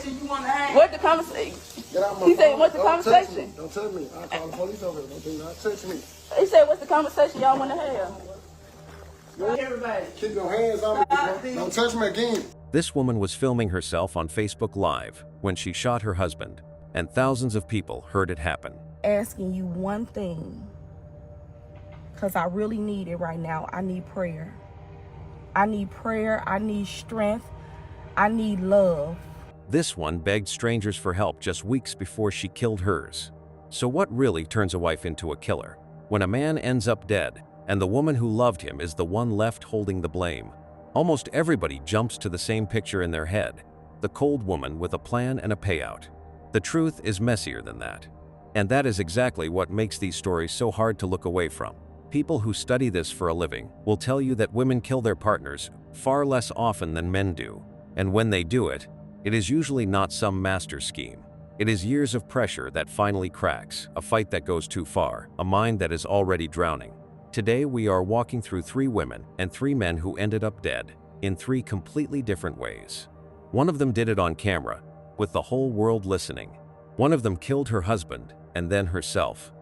conversation you want to have? What the conversation? Get out my He phone. said, what's the conversation? Don't touch me. I'll call the police over here. Do not touch me. He said, what's the conversation y'all want to have? Everybody. Keep your hands on me. Don't touch me again. This woman was filming herself on Facebook Live when she shot her husband, and thousands of people heard it happen. Asking you one thing, because I really need it right now. I need prayer. I need prayer. I need strength. I need love. This one begged strangers for help just weeks before she killed hers. So what really turns a wife into a killer? When a man ends up dead, and the woman who loved him is the one left holding the blame. Almost everybody jumps to the same picture in their head, the cold woman with a plan and a payout. The truth is messier than that. And that is exactly what makes these stories so hard to look away from. People who study this for a living will tell you that women kill their partners far less often than men do. And when they do it, it is usually not some master scheme. It is years of pressure that finally cracks, a fight that goes too far, a mind that is already drowning. Today we are walking through 3 women and 3 men who ended up dead, in 3 completely different ways. One of them did it on camera, with the whole world listening. One of them killed her husband, and then herself.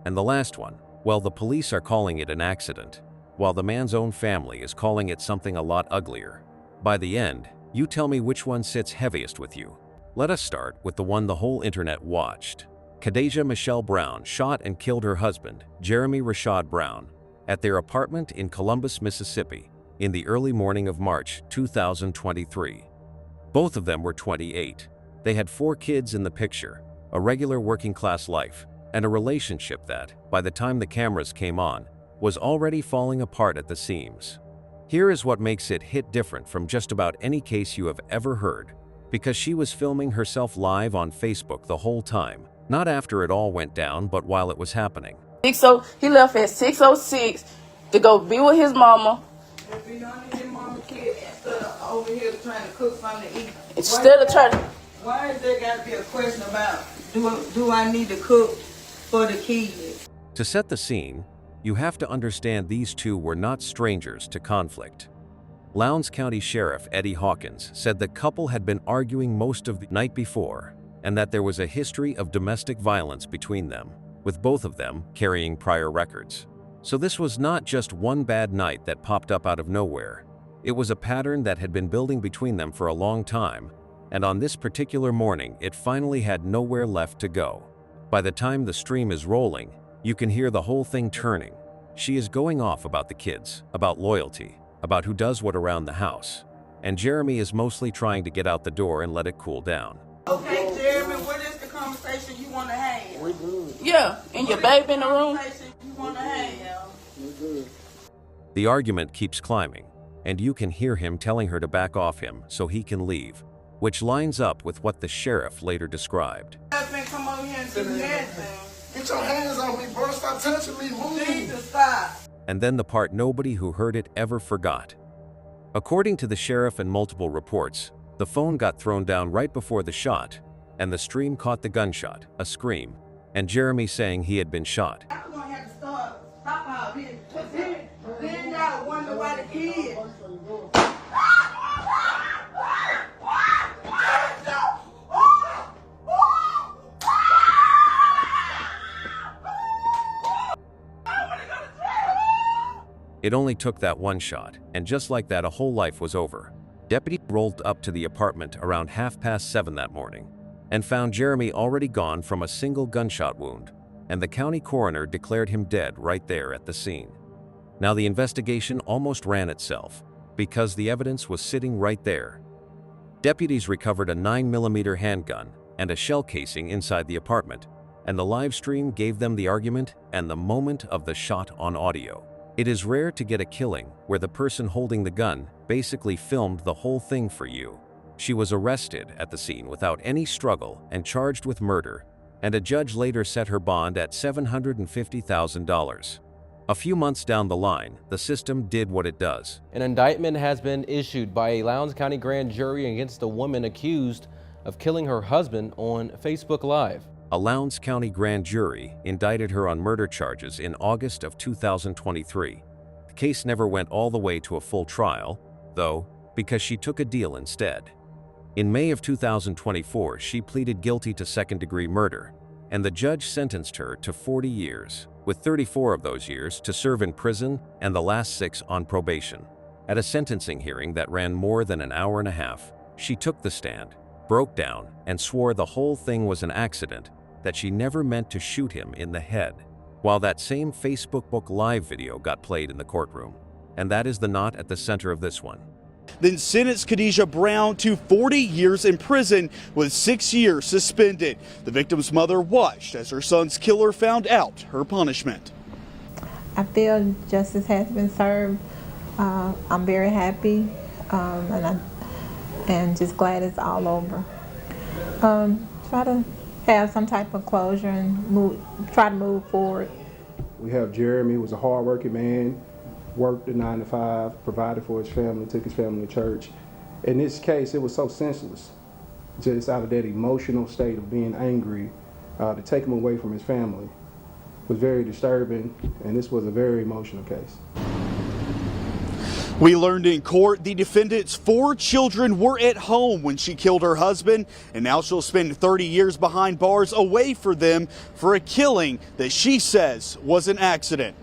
And the last one, well, the police are calling it an accident, while the man's own family is calling it something a lot uglier. By the end, you tell me which one sits heaviest with you. Let us start with the one the whole internet watched. Khadijah Michelle Brown shot and killed her husband, Jeremy Rashad Brown, at their apartment in Columbus, Mississippi, in the early morning of March 2023. Both of them were 28. They had 4 kids in the picture, a regular working-class life, and a relationship that, by the time the cameras came on, was already falling apart at the seams. Here is what makes it hit different from just about any case you have ever heard, because she was filming herself live on Facebook the whole time, not after it all went down, but while it was happening. He left at 6:06 to go be with his mama. If you don't need your mama kid instead of over here trying to cook something to eat. Instead of trying to... Why is there got to be a question about, do I need to cook for the kids? To set the scene, you have to understand these 2 were not strangers to conflict. Lowndes County Sheriff Eddie Hawkins said the couple had been arguing most of the night before, and that there was a history of domestic violence between them, with both of them carrying prior records. So this was not just one bad night that popped up out of nowhere. It was a pattern that had been building between them for a long time, and on this particular morning it finally had nowhere left to go. By the time the stream is rolling, you can hear the whole thing turning. She is going off about the kids, about loyalty, about who does what around the house, and Jeremy is mostly trying to get out the door and let it cool down. Okay, Jeremy, what is the conversation you want to have? We good. Yeah, and your baby in the room. Conversation you want to have? We good. The argument keeps climbing, and you can hear him telling her to back off him so he can leave, which lines up with what the sheriff later described. Husband, come over here and do nothing. Get your hands on me, bro. Stop touching me. Move. Jesus, stop. And then the part nobody who heard it ever forgot. According to the sheriff and multiple reports, the phone got thrown down right before the shot, and the stream caught the gunshot, a scream, and Jeremy saying he had been shot. I'm going to have to stop all this. Then y'all wonder why the kids. It only took that one shot, and just like that a whole life was over. Deputies rolled up to the apartment around 7:30 that morning and found Jeremy already gone from a single gunshot wound, and the county coroner declared him dead right there at the scene. Now the investigation almost ran itself, because the evidence was sitting right there. Deputies recovered a 9mm handgun and a shell casing inside the apartment, and the live stream gave them the argument and the moment of the shot on audio. It is rare to get a killing where the person holding the gun basically filmed the whole thing for you. She was arrested at the scene without any struggle and charged with murder, and a judge later set her bond at $750,000. A few months down the line, the system did what it does. An indictment has been issued by a Lowndes County grand jury against a woman accused of killing her husband on Facebook Live. A Lowndes County grand jury indicted her on murder charges in August of 2023. The case never went all the way to a full trial, though, because she took a deal instead. In May of 2024, she pleaded guilty to second-degree murder, and the judge sentenced her to 40 years, with 34 of those years to serve in prison and the last 6 on probation. At a sentencing hearing that ran more than an hour and a half, she took the stand, broke down, and swore the whole thing was an accident, that she never meant to shoot him in the head. While that same Facebook Live video got played in the courtroom. And that is the knot at the center of this one. Then sentenced Khadijah Brown to 40 years in prison with 6 years suspended. The victim's mother watched as her son's killer found out her punishment. I feel justice has been served. I'm very happy and just glad it's all over. Try to have some type of closure and try to move forward. We have Jeremy, who was a hard-working man, worked a 9 to 5, provided for his family, took his family to church. In this case, it was so senseless, just out of that emotional state of being angry, to take him away from his family was very disturbing, and this was a very emotional case. We learned in court the defendant's 4 children were at home when she killed her husband, and now she'll spend 30 years behind bars away from them for a killing that she says was an accident.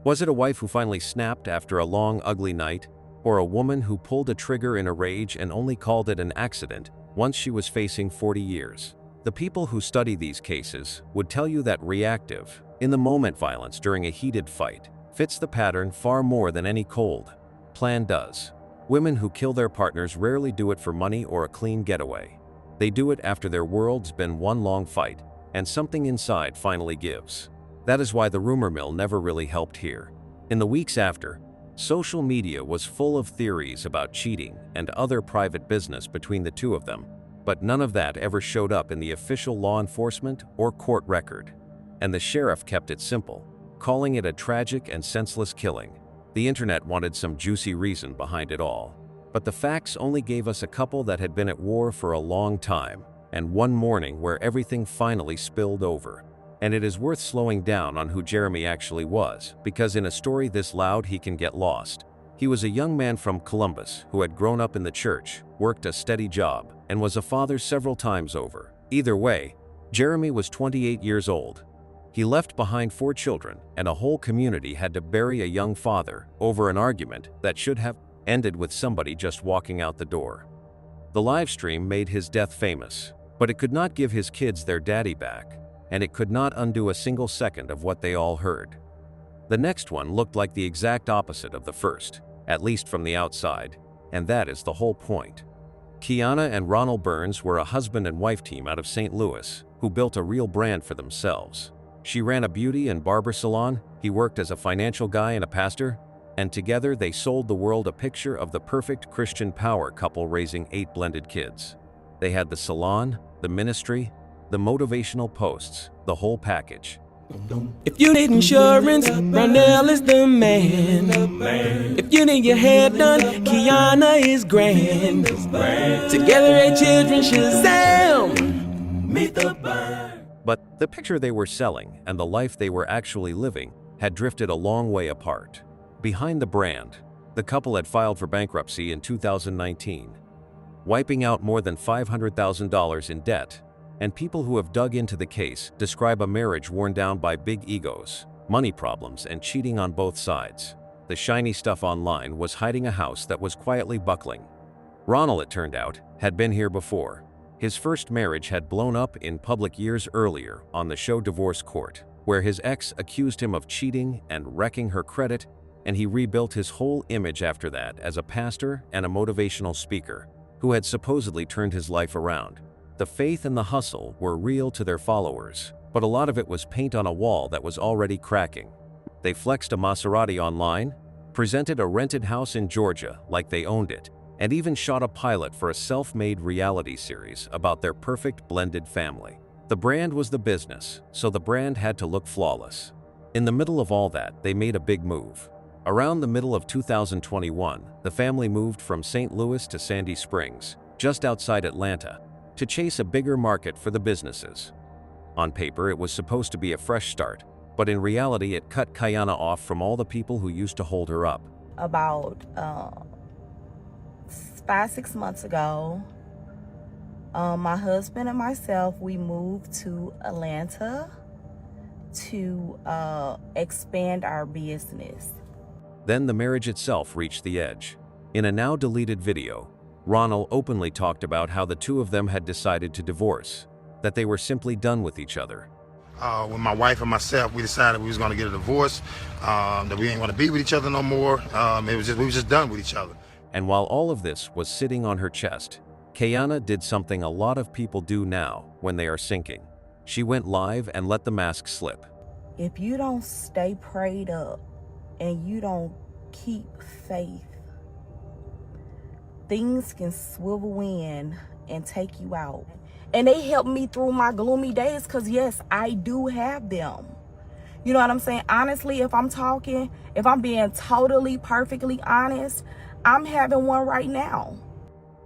Was it a wife who finally snapped after a long, ugly night, or a woman who pulled a trigger in a rage and only called it an accident once she was facing 40 years? The people who study these cases would tell you that reactive, in-the-moment violence during a heated fight fits the pattern far more than any cold plan does. Women who kill their partners rarely do it for money or a clean getaway. They do it after their world's been one long fight, and something inside finally gives. That is why the rumor mill never really helped here. In the weeks after, social media was full of theories about cheating and other private business between the two of them, but none of that ever showed up in the official law enforcement or court record. And the sheriff kept it simple, calling it a tragic and senseless killing. The internet wanted some juicy reason behind it all, but the facts only gave us a couple that had been at war for a long time, and one morning where everything finally spilled over. And it is worth slowing down on who Jeremy actually was, because in a story this loud he can get lost. He was a young man from Columbus who had grown up in the church, worked a steady job, and was a father several times over. Either way, Jeremy was 28 years old. He left behind 4 children, and a whole community had to bury a young father over an argument that should have ended with somebody just walking out the door. The live stream made his death famous, but it could not give his kids their daddy back, and it could not undo a single second of what they all heard. The next one looked like the exact opposite of the first, at least from the outside, and that is the whole point. Kiana and Ronald Burns were a husband and wife team out of St. Louis who built a real brand for themselves. She ran a beauty and barber salon, he worked as a financial guy and a pastor, and together they sold the world a picture of the perfect Christian power couple raising 8 blended kids. They had the salon, the ministry, the motivational posts, the whole package. If you need insurance, Ronell is the man. If you need your hair done, Kiana is grand. Together 8 children, Shazam! Meet the burn. But the picture they were selling and the life they were actually living had drifted a long way apart. Behind the brand, the couple had filed for bankruptcy in 2019, wiping out more than $500,000 in debt. And people who have dug into the case describe a marriage worn down by big egos, money problems, and cheating on both sides. The shiny stuff online was hiding a house that was quietly buckling. Ronald, it turned out, had been here before. His first marriage had blown up in public years earlier on the show Divorce Court, where his ex accused him of cheating and wrecking her credit, and he rebuilt his whole image after that as a pastor and a motivational speaker who had supposedly turned his life around. The faith and the hustle were real to their followers, but a lot of it was paint on a wall that was already cracking. They flexed a Maserati online, presented a rented house in Georgia like they owned it, and even shot a pilot for a self-made reality series about their perfect blended family. The brand was the business, so the brand had to look flawless. In the middle of all that, they made a big move. Around the middle of 2021, the family moved from St. Louis to Sandy Springs, just outside Atlanta, to chase a bigger market for the businesses. On paper, it was supposed to be a fresh start, but in reality, it cut Kiana off from all the people who used to hold her up. About 5-6 months ago, My husband and myself, we moved to Atlanta to expand our business. Then the marriage itself reached the edge. In a now deleted video, Ronald openly talked about how the two of them had decided to divorce, that they were simply done with each other. When my wife and myself, we decided we was going to get a divorce, that we ain't going to be with each other no more. We was just done with each other. And while all of this was sitting on her chest, Kiana did something a lot of people do now when they are sinking. She went live and let the mask slip. If you don't stay prayed up and you don't keep faith, things can swivel in and take you out. And they helped me through my gloomy days, because yes, I do have them. You know what I'm saying? Honestly, if I'm being totally, perfectly honest, I'm having one right now.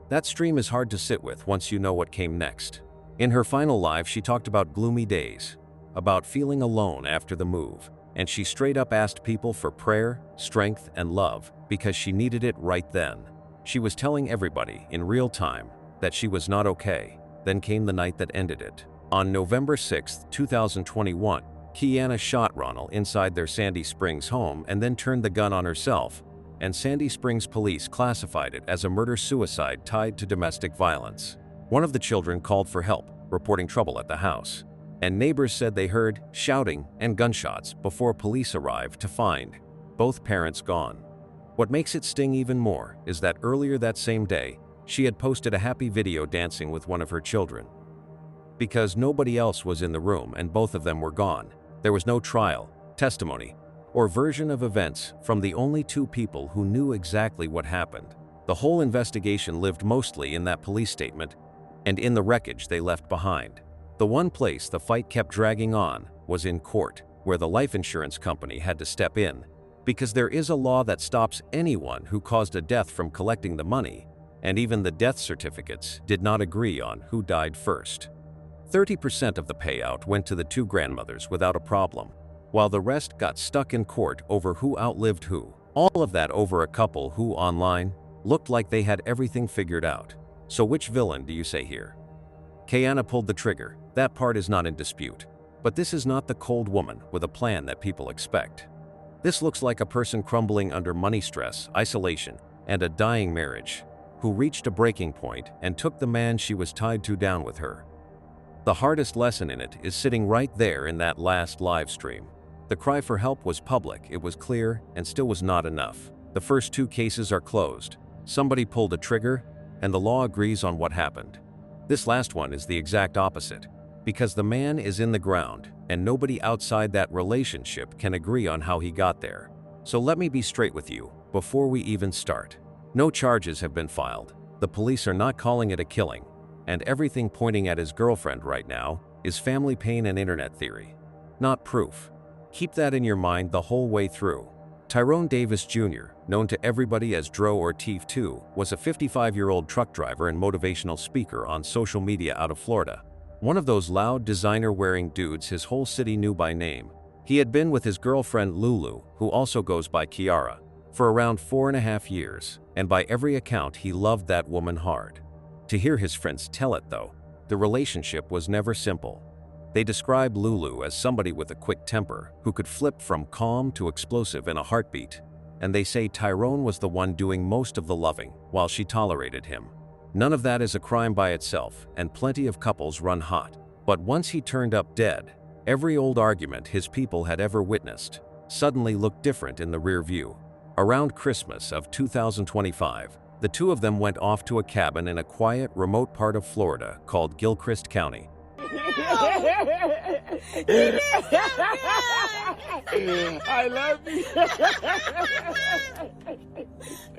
That stream is hard to sit with once you know what came next. In her final live, she talked about gloomy days, about feeling alone after the move, and she straight up asked people for prayer, strength, and love because she needed it right then. She was telling everybody in real time that she was not okay. Then came the night that ended it. On November 6, 2021, Kiana shot Ronald inside their Sandy Springs home and then turned the gun on herself, and Sandy Springs police classified it as a murder-suicide tied to domestic violence. One of the children called for help, reporting trouble at the house, and neighbors said they heard shouting and gunshots before police arrived to find both parents gone. What makes it sting even more is that earlier that same day, she had posted a happy video dancing with one of her children. Because nobody else was in the room and both of them were gone, there was no trial, testimony, or version of events from the only two people who knew exactly what happened. The whole investigation lived mostly in that police statement and in the wreckage they left behind. The one place the fight kept dragging on was in court, where the life insurance company had to step in, because there is a law that stops anyone who caused a death from collecting the money, and even the death certificates did not agree on who died first. 30% of the payout went to the two grandmothers without a problem, while the rest got stuck in court over who outlived who. All of that over a couple who, online, looked like they had everything figured out. So which villain do you say here? Kiana pulled the trigger. That part is not in dispute. But this is not the cold woman with a plan that people expect. This looks like a person crumbling under money stress, isolation, and a dying marriage, who reached a breaking point and took the man she was tied to down with her. The hardest lesson in it is sitting right there in that last live stream. The cry for help was public, it was clear, and still was not enough. The first two cases are closed. Somebody pulled a trigger, and the law agrees on what happened. This last one is the exact opposite, because the man is in the ground, and nobody outside that relationship can agree on how he got there. So let me be straight with you, before we even start. No charges have been filed. The police are not calling it a killing, and everything pointing at his girlfriend right now is family pain and internet theory, not proof. Keep that in your mind the whole way through. Tyrone Davis Jr., known to everybody as Dro or Teef 2, was a 55-year-old truck driver and motivational speaker on social media out of Florida. One of those loud, designer-wearing dudes his whole city knew by name. He had been with his girlfriend Lulu, who also goes by Kiara, for around 4.5 years, and by every account he loved that woman hard. To hear his friends tell it though, the relationship was never simple. They describe Lulu as somebody with a quick temper who could flip from calm to explosive in a heartbeat, and they say Tyrone was the one doing most of the loving while she tolerated him. None of that is a crime by itself, and plenty of couples run hot. But once he turned up dead, every old argument his people had ever witnessed suddenly looked different in the rear view. Around Christmas of 2025, the two of them went off to a cabin in a quiet, remote part of Florida called Gilchrist County. I love you.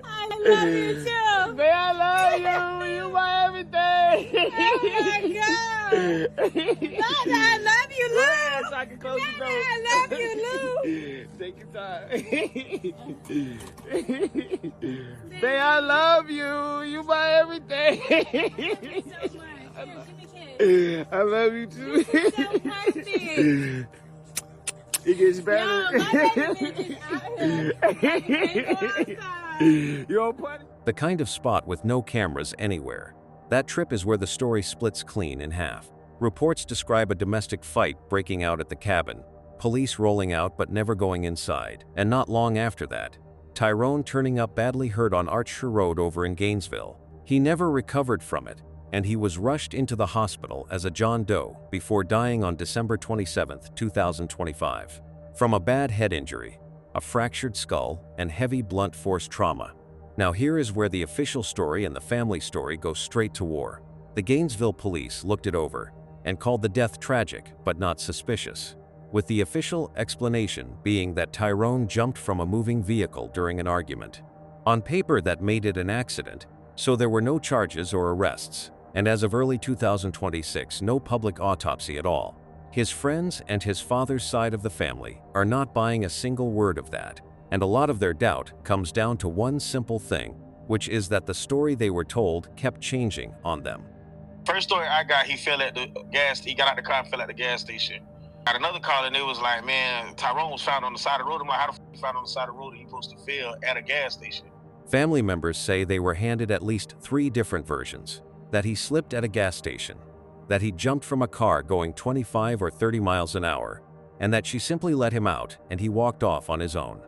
I love you too. Man, I love you. You my everything. Oh my God. Dada, I love you, Lou. Yes, I can close the door. I love you, Lou. Take your time. Man, I love you. You my everything. Thank you so much. Here, give me a kiss. I love you too. You're so perfect. It gets better. Yo, my baby out here. You're on party? The kind of spot with no cameras anywhere. That trip is where the story splits clean in half. Reports describe a domestic fight breaking out at the cabin, police rolling out but never going inside, and not long after that, Tyrone turning up badly hurt on Archer Road over in Gainesville. He never recovered from it, and he was rushed into the hospital as a John Doe before dying on December 27, 2025, from a bad head injury, a fractured skull, and heavy blunt force trauma. Now here is where the official story and the family story go straight to war. The Gainesville police looked it over and called the death tragic but not suspicious, with the official explanation being that Tyrone jumped from a moving vehicle during an argument. On paper that made it an accident, so there were no charges or arrests, and as of early 2026, no public autopsy at all. His friends and his father's side of the family are not buying a single word of that, and a lot of their doubt comes down to one simple thing, which is that the story they were told kept changing on them. First story I got, he got out the car and fell at the gas station. Got another call and it was like, man, Tyrone was found on the side of the road. I'm like, how the f you found on the side of the road and he supposed to fail at a gas station? Family members say they were handed at least 3 different versions. That he slipped at a gas station, that he jumped from a car going 25 or 30 miles an hour, and that she simply let him out and he walked off on his own.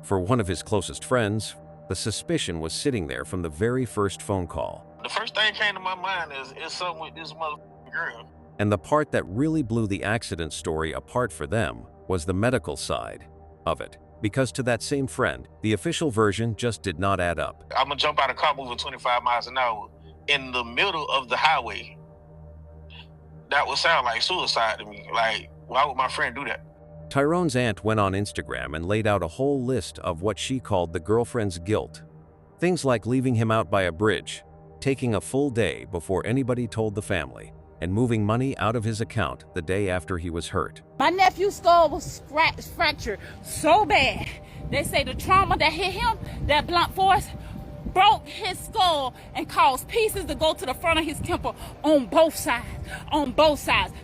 For one of his closest friends, the suspicion was sitting there from the very first phone call. The first thing came to my mind is something with this motherfucking girl. And the part that really blew the accident story apart for them was the medical side of it. Because to that same friend, the official version just did not add up. I'm gonna jump out of a car moving 25 miles an hour in the middle of the highway. That would sound like suicide to me. Like, why would my friend do that? Tyrone's aunt went on Instagram and laid out a whole list of what she called the girlfriend's guilt. Things like leaving him out by a bridge, taking a full day before anybody told the family, and moving money out of his account the day after he was hurt. My nephew's skull was fractured so bad. They say the trauma that hit him, that blunt force, broke his skull and caused pieces to go to the front of his temple on both sides.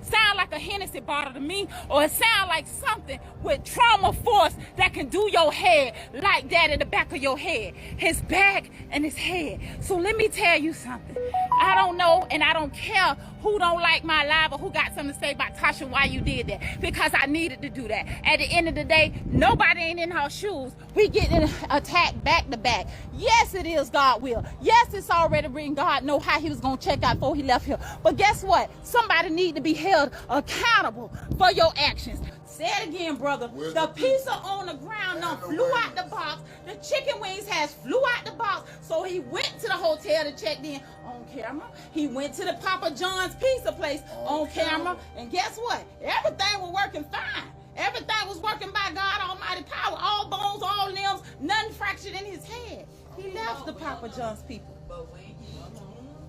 Sound like a Hennessy bottle to me, or it sound like something with trauma force that can do your head like that in the back of your head, his back and his head. So let me tell you something. I don't know and I don't care who don't like my live or who got something to say about Tasha why you did that, because I needed to do that. At the end of the day, nobody ain't in her shoes. We getting attacked back to back. Yes, it is God will. Yes, it's already written. God know how he was going to check out before he left here. But guess what? Somebody need to be held accountable for your actions. Say it again, brother. The pizza on the ground now flew out the box. The chicken wings has flew out the box. So he went to the hotel to check in on camera. He went to the Papa John's pizza place on camera. And guess what? Everything was working fine. Everything was working by God Almighty power. All bones, all limbs, nothing fractured in his head. He left the Papa John's people. But when he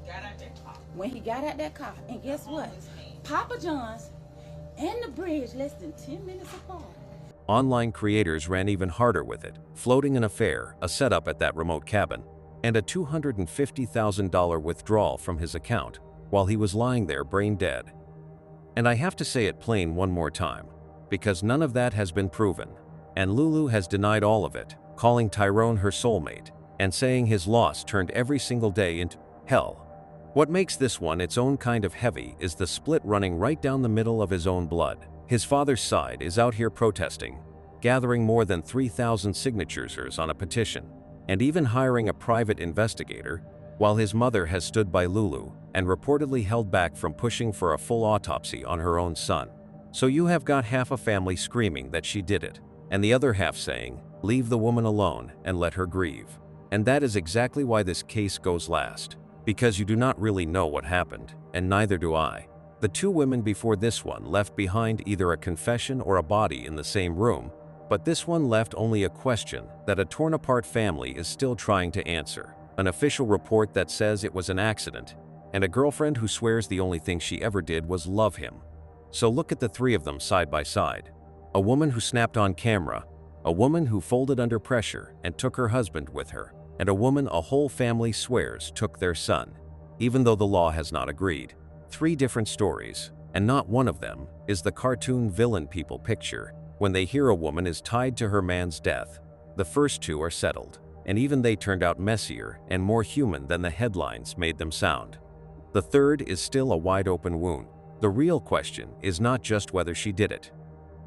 got out that car. When he got out that car. And guess what? Papa John's and the bridge less than 10 minutes apart. Online creators ran even harder with it, floating an affair, a setup at that remote cabin, and a $250,000 withdrawal from his account while he was lying there brain dead. And I have to say it plain one more time, because none of that has been proven, and Lulu has denied all of it, calling Tyrone her soulmate, and saying his loss turned every single day into hell. What makes this one its own kind of heavy is the split running right down the middle of his own blood. His father's side is out here protesting, gathering more than 3,000 signatures on a petition, and even hiring a private investigator, while his mother has stood by Lulu and reportedly held back from pushing for a full autopsy on her own son. So you have got half a family screaming that she did it, and the other half saying, leave the woman alone and let her grieve. And that is exactly why this case goes last. Because you do not really know what happened, and neither do I. The 2 women before this one left behind either a confession or a body in the same room, but this one left only a question that a torn-apart family is still trying to answer, an official report that says it was an accident, and a girlfriend who swears the only thing she ever did was love him. So look at the 3 of them side by side. A woman who snapped on camera, a woman who folded under pressure and took her husband with her, and a woman a whole family swears took their son, even though the law has not agreed. 3 different stories, and not one of them is the cartoon villain people picture when they hear a woman is tied to her man's death. The first 2 are settled, and even they turned out messier and more human than the headlines made them sound. The third is still a wide-open wound. The real question is not just whether she did it.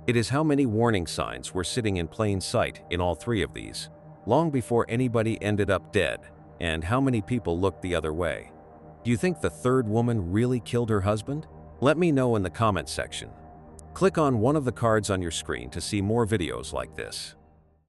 It is how many warning signs were sitting in plain sight in all three of these, long before anybody ended up dead, and how many people looked the other way. Do you think the third woman really killed her husband? Let me know in the comments section. Click on one of the cards on your screen to see more videos like this.